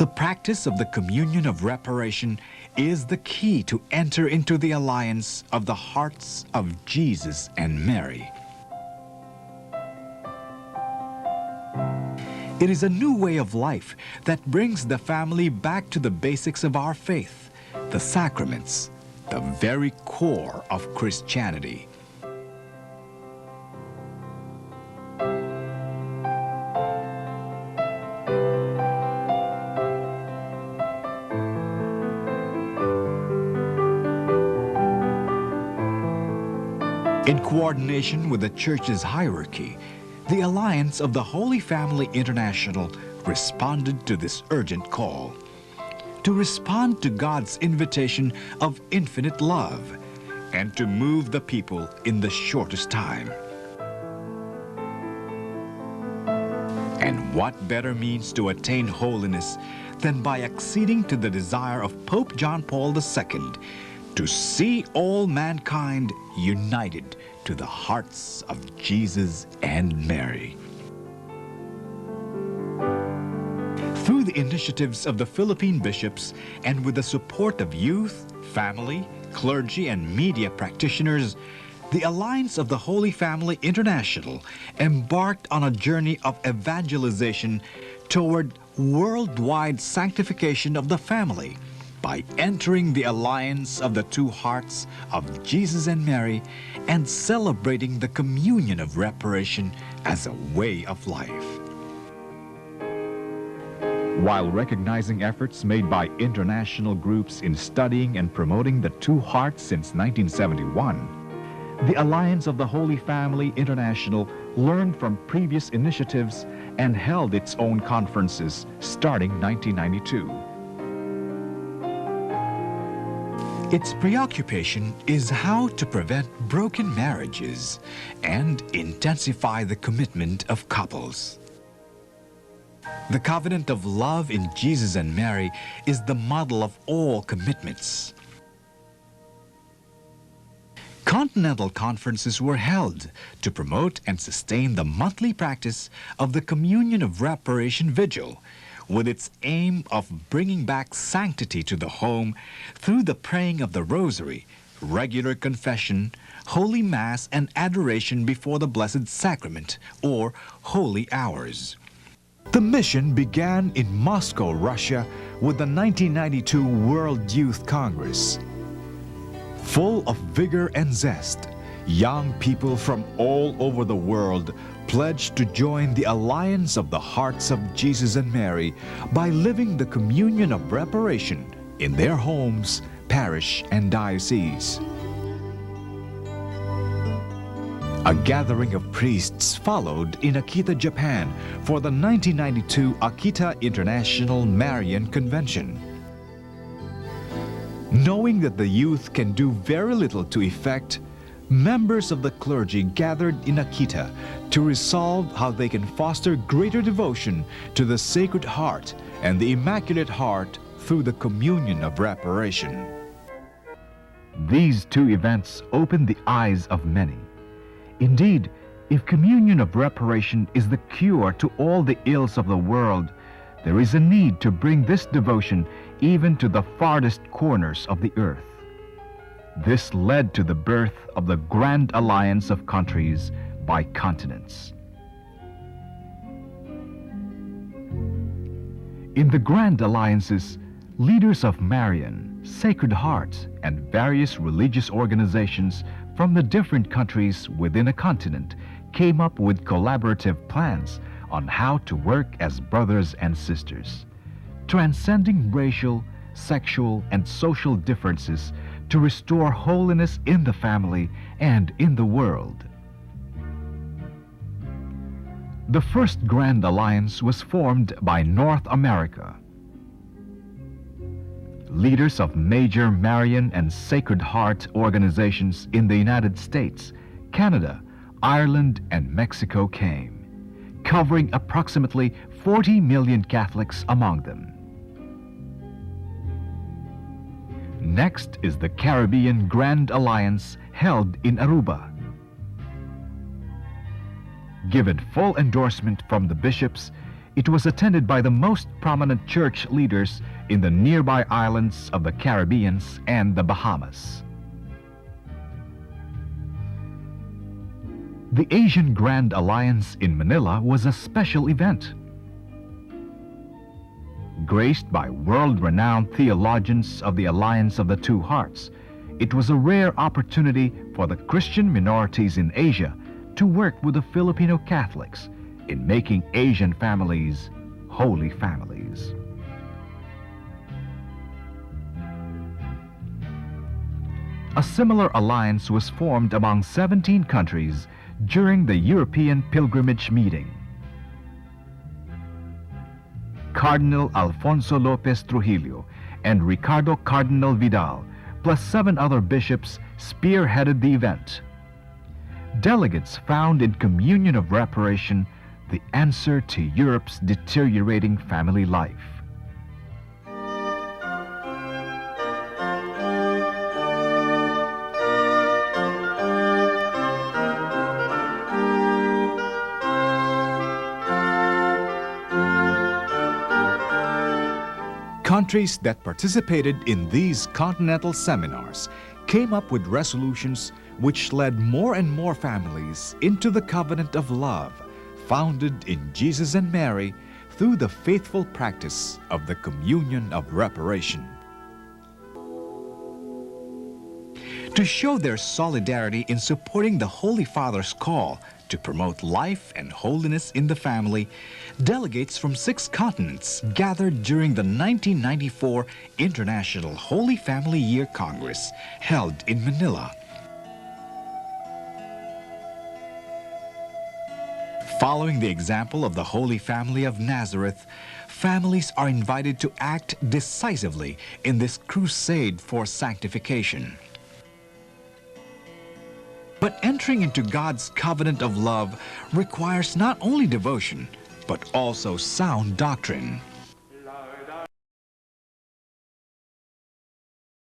The practice of the Communion of Reparation is the key to enter into the alliance of the hearts of Jesus and Mary. It is a new way of life that brings the family back to the basics of our faith, the sacraments, the very core of Christianity. In coordination with the Church's hierarchy, the Alliance of the Holy Family International responded to this urgent call, to respond to God's invitation of infinite love, and to move the people in the shortest time. And what better means to attain holiness than by acceding to the desire of Pope John Paul II to see all mankind united to the hearts of Jesus and Mary. Through the initiatives of the Philippine bishops and with the support of youth, family, clergy, and media practitioners, the Alliance of the Holy Family International embarked on a journey of evangelization toward worldwide sanctification of the family by entering the alliance of the two hearts of Jesus and Mary and celebrating the Communion of Reparation as a way of life. While recognizing efforts made by international groups in studying and promoting the two hearts since 1971, the Alliance of the Holy Family International learned from previous initiatives and held its own conferences starting 1992. Its preoccupation is how to prevent broken marriages and intensify the commitment of couples. The covenant of love in Jesus and Mary is the model of all commitments. Continental conferences were held to promote and sustain the monthly practice of the Communion of Reparation Vigil, with its aim of bringing back sanctity to the home through the praying of the Rosary, regular confession, Holy Mass, and adoration before the Blessed Sacrament, or Holy Hours. The mission began in Moscow, Russia, with the 1992 World Youth Congress. Full of vigor and zest, young people from all over the world pledged to join the alliance of the hearts of Jesus and Mary by living the Communion of Reparation in their homes, parish, and diocese. A gathering of priests followed in Akita, Japan for the 1992 Akita International Marian Convention. Knowing that the youth can do very little to effect, members of the clergy gathered in Akita to resolve how they can foster greater devotion to the Sacred Heart and the Immaculate Heart through the Communion of Reparation. These two events opened the eyes of many. Indeed, if Communion of Reparation is the cure to all the ills of the world, there is a need to bring this devotion even to the farthest corners of the earth. This led to the birth of the Grand Alliance of Countries by Continents. In the Grand Alliances, leaders of Marian, Sacred Heart, and various religious organizations from the different countries within a continent came up with collaborative plans on how to work as brothers and sisters, transcending racial, sexual, and social differences to restore holiness in the family and in the world. The first Grand Alliance was formed by North America. Leaders of major Marian and Sacred Heart organizations in the United States, Canada, Ireland, and Mexico came, covering approximately 40 million Catholics among them. Next is the Caribbean Grand Alliance held in Aruba. Given full endorsement from the bishops, It was attended by the most prominent church leaders in the nearby islands of the Caribbean and the Bahamas. The Asian Grand Alliance in Manila was a special event. Graced by world-renowned theologians of the Alliance of the Two Hearts, it was a rare opportunity for the Christian minorities in Asia to work with the Filipino Catholics in making Asian families holy families. A similar alliance was formed among 17 countries during the European pilgrimage meeting. Cardinal Alfonso Lopez Trujillo and Ricardo Cardinal Vidal, plus 7 other bishops, spearheaded the event. Delegates found in Communion of Reparation the answer to Europe's deteriorating family life. Countries that participated in these continental seminars came up with resolutions which led more and more families into the covenant of love founded in Jesus and Mary through the faithful practice of the Communion of Reparation. To show their solidarity in supporting the Holy Father's call to promote life and holiness in the family, delegates from 6 continents gathered during the 1994 International Holy Family Year Congress held in Manila. Following the example of the Holy Family of Nazareth, families are invited to act decisively in this crusade for sanctification. But entering into God's covenant of love requires not only devotion, but also sound doctrine.